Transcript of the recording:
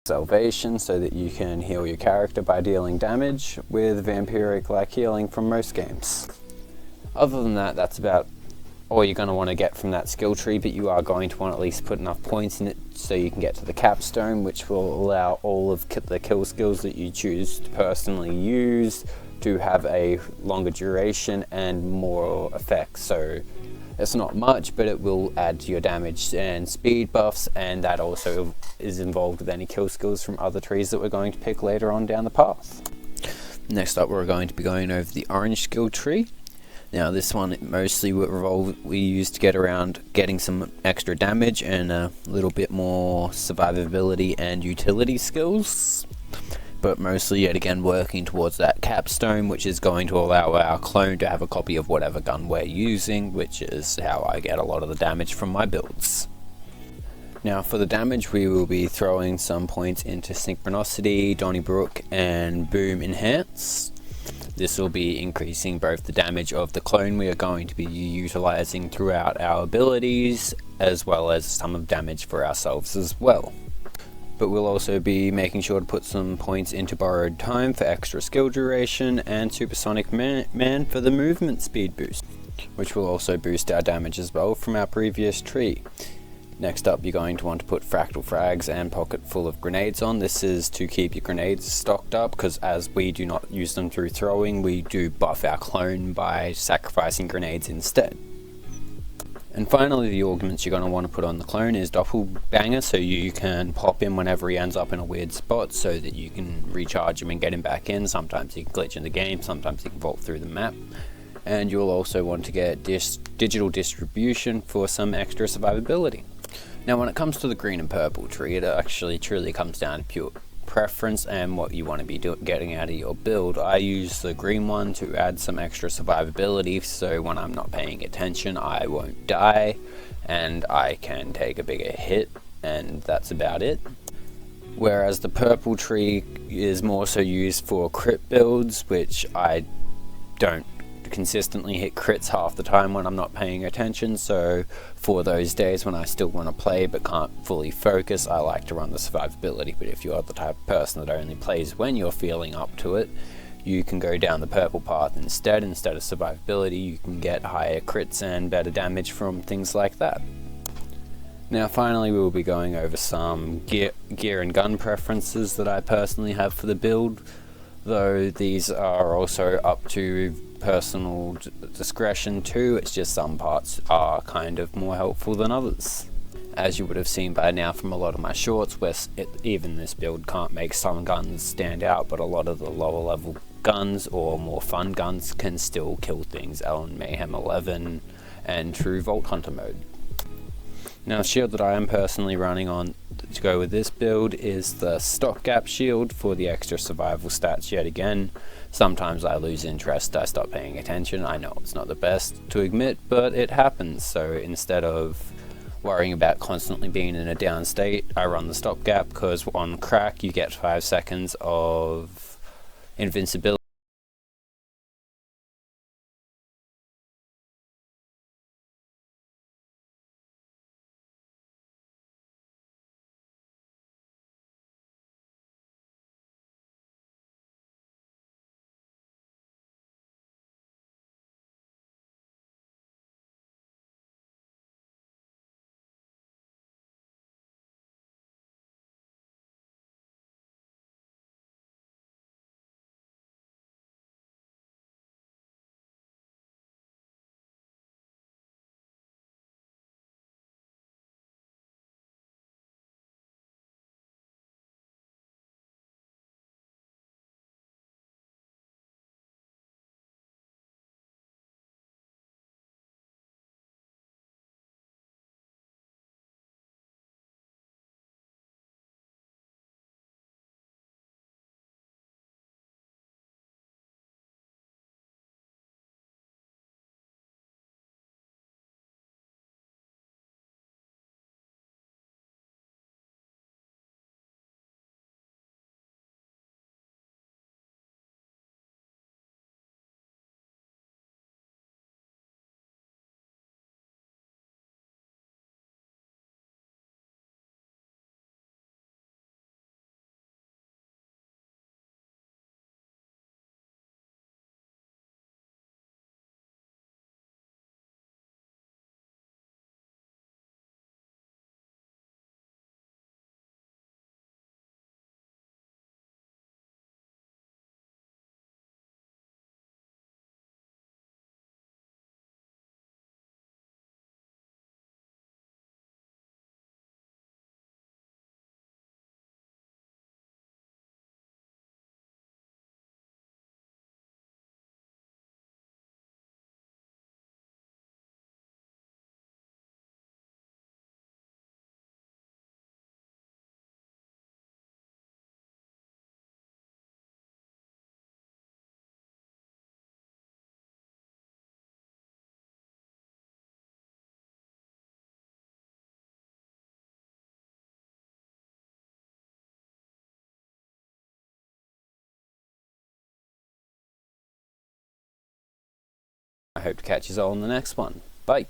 salvation so that you can heal your character by dealing damage with vampiric-like healing from most games. Other than that, that's about all you're going to want to get from that skill tree, but you are going to want to at least put enough points in it so you can get to the capstone, which will allow all of the kill skills that you choose to personally use to have a longer duration and more effects. So it's not much, but it will add to your damage and speed buffs, and that also is involved with any kill skills from other trees that we're going to pick later on down the path. Next up, we're going to be going over the orange skill tree. Now this one mostly we use to get around getting some extra damage and a little bit more survivability and utility skills, but mostly yet again working towards that capstone, which is going to allow our clone to have a copy of whatever gun we're using, which is how I get a lot of the damage from my builds. Now for the damage, we will be throwing some points into Synchronicity, Donnybrook and Boom Enhance. This will be increasing both the damage of the clone we are going to be utilizing throughout our abilities, as well as some of damage for ourselves as well. But we'll also be making sure to put some points into Borrowed Time for extra skill duration, and Supersonic Man for the movement speed boost, which will also boost our damage as well from our previous tree. Next up, you're going to want to put Fractal Frags and Pocket Full of Grenades on. This is to keep your grenades stocked up, because as we do not use them through throwing, we do buff our clone by sacrificing grenades instead. And finally, the augments you're going to want to put on the clone is Doppelbanger, so you can pop him whenever he ends up in a weird spot so that you can recharge him and get him back in. Sometimes he can glitch in the game, sometimes he can vault through the map. And you'll also want to get Digital Distribution for some extra survivability. Now when it comes to the green and purple tree, it actually truly comes down to pure preference and what you want to be getting out of your build. I use the green one to add some extra survivability, so when I'm not paying attention I won't die and I can take a bigger hit, and that's about it. Whereas the purple tree is more so used for crit builds, which I don't consistently hit crits half the time when I'm not paying attention, so for those days when I still want to play but can't fully focus, I like to run the survivability. But if you're the type of person that only plays when you're feeling up to it, you can go down the purple path instead of survivability. You can get higher crits and better damage from things like that. Now finally, we will be going over some gear and gun preferences that I personally have for the build, though these are also up to personal discretion too. It's just some parts are kind of more helpful than others. As you would have seen by now from a lot of my shorts, where even this build can't make some guns stand out, but a lot of the lower level guns or more fun guns can still kill things on Mayhem 11 and True Vault Hunter mode. Now, the shield that I am personally running on to go with this build is the stopgap shield for the extra survival stats yet again. Sometimes I lose interest, I stop paying attention. I know it's not the best to admit, but it happens. So instead of worrying about constantly being in a down state, I run the stopgap, because on crack you get 5 seconds of invincibility. I hope to catch you all in the next one. Bye!